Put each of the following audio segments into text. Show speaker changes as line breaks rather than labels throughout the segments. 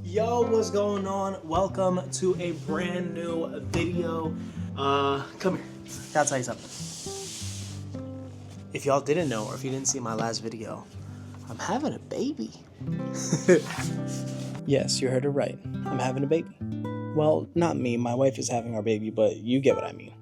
Yo, what's going on? Welcome to a brand new video. Come here. Gotta tell you something. If y'all didn't know, or if you didn't see my last video, I'm having a baby. Yes, you heard it right. I'm having a baby. Well, not me. My wife is having our baby, but you get what I mean.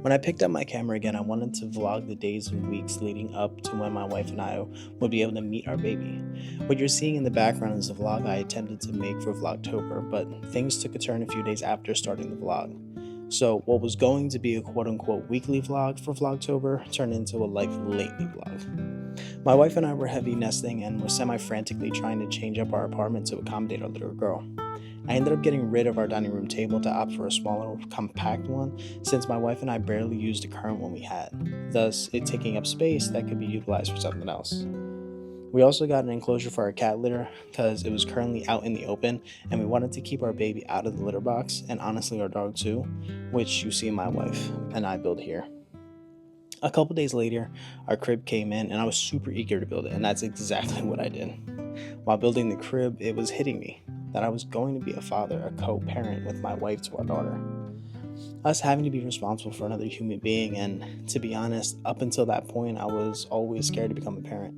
When I picked up my camera again, I wanted to vlog the days and weeks leading up to when my wife and I would be able to meet our baby. What you're seeing in the background is a vlog I attempted to make for Vlogtober, but things took a turn a few days after starting the vlog. So what was going to be a quote-unquote weekly vlog for Vlogtober turned into a life lately vlog. My wife and I were heavy nesting and were semi-frantically trying to change up our apartment to accommodate our little girl. I ended up getting rid of our dining room table to opt for a smaller, compact one, since my wife and I barely used the current one we had, thus it taking up space that could be utilized for something else. We also got an enclosure for our cat litter because it was currently out in the open and we wanted to keep our baby out of the litter box, and honestly our dog too, which you see my wife and I build here. A couple days later, our crib came in and I was super eager to build it, and that's exactly what I did. While building the crib, it was hitting me that I was going to be a father, a co-parent with my wife to our daughter. Us having to be responsible for another human being, and to be honest, up until that point, I was always scared to become a parent.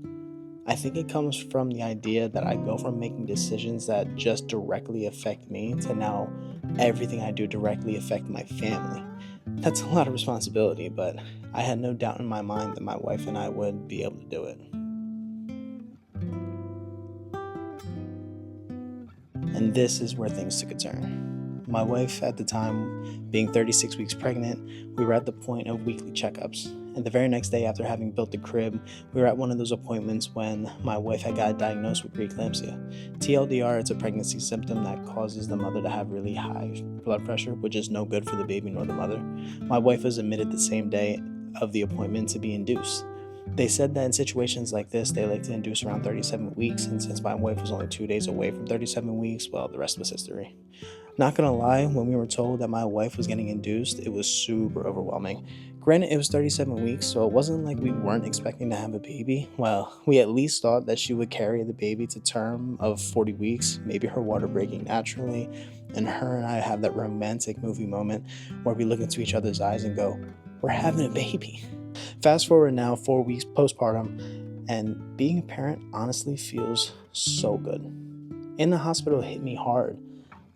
I think it comes from the idea that I go from making decisions that just directly affect me to now everything I do directly affect my family. That's a lot of responsibility, but I had no doubt in my mind that my wife and I would be able to do it. And this is where things took a turn. My wife, at the time, being 36 weeks pregnant, we were at the point of weekly checkups. And the very next day after having built the crib, we were at one of those appointments when my wife had got diagnosed with preeclampsia. TLDR, it's a pregnancy symptom that causes the mother to have really high blood pressure, which is no good for the baby nor the mother. My wife was admitted the same day of the appointment to be induced. They said that in situations like this, they like to induce around 37 weeks, and since my wife was only 2 days away from 37 weeks, well, the rest was history. Not gonna lie, when we were told that my wife was getting induced, it was super overwhelming. Granted, it was 37 weeks, so it wasn't like we weren't expecting to have a baby. Well, we at least thought that she would carry the baby to term of 40 weeks, maybe her water breaking naturally, and her and I have that romantic movie moment where we look into each other's eyes and go, we're having a baby. Fast forward now 4 weeks postpartum, and being a parent honestly feels so good. In the hospital, it hit me hard.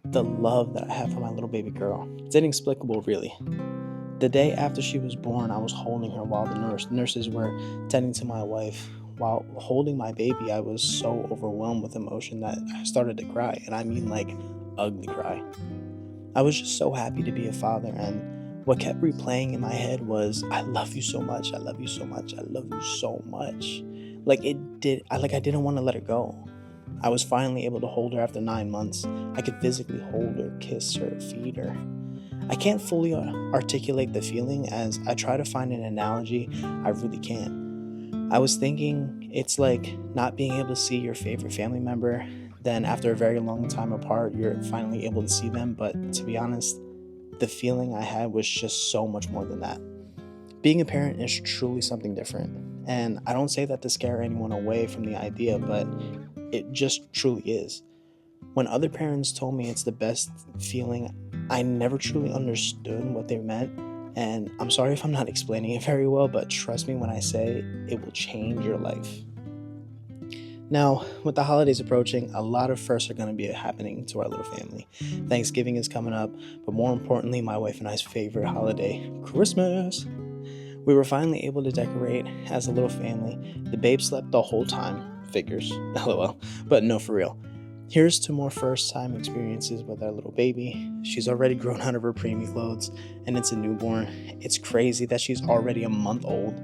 The love that I have for my little baby girl. It's inexplicable, really. The day after she was born, I was holding her while the nurses were tending to my wife. While holding my baby, I was so overwhelmed with emotion that I started to cry, and I mean like ugly cry. I was just so happy to be a father, and what kept replaying in my head was, I love you so much, I love you so much, I love you so much. I didn't want to let her go. I was finally able to hold her after 9 months. I could physically hold her, kiss her, feed her. I can't fully articulate the feeling, as I try to find an analogy, I really can't. I was thinking it's like not being able to see your favorite family member, then after a very long time apart, you're finally able to see them, but to be honest, the feeling I had was just so much more than that. Being a parent is truly something different, and I don't say that to scare anyone away from the idea, but it just truly is. When other parents told me it's the best feeling, I never truly understood what they meant, and I'm sorry if I'm not explaining it very well, but trust me when I say it will change your life. Now, with the holidays approaching, a lot of firsts are going to be happening to our little family. Thanksgiving is coming up, but more importantly, my wife and I's favorite holiday, Christmas. We were finally able to decorate as a little family. The babe slept the whole time, figures, lol, but no, for real. Here's to more first-time experiences with our little baby. She's already grown out of her preemie clothes, and it's a newborn. It's crazy that she's already a month old.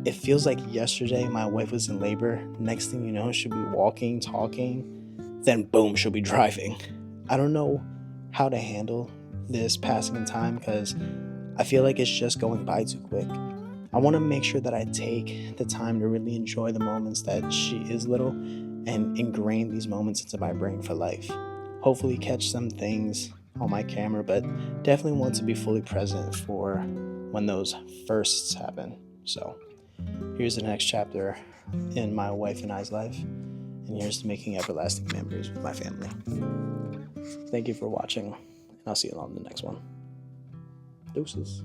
It feels like yesterday my wife was in labor. Next thing you know, she'll be walking, talking, then boom, she'll be driving. I don't know how to handle this passing in time because I feel like it's just going by too quick. I want to make sure that I take the time to really enjoy the moments that she is little and ingrain these moments into my brain for life. Hopefully catch some things on my camera, but definitely want to be fully present for when those firsts happen. So here's the next chapter in my wife and I's life. and here's to making everlasting memories with my family. Thank you for watching, and I'll see you on the next one. Deuces.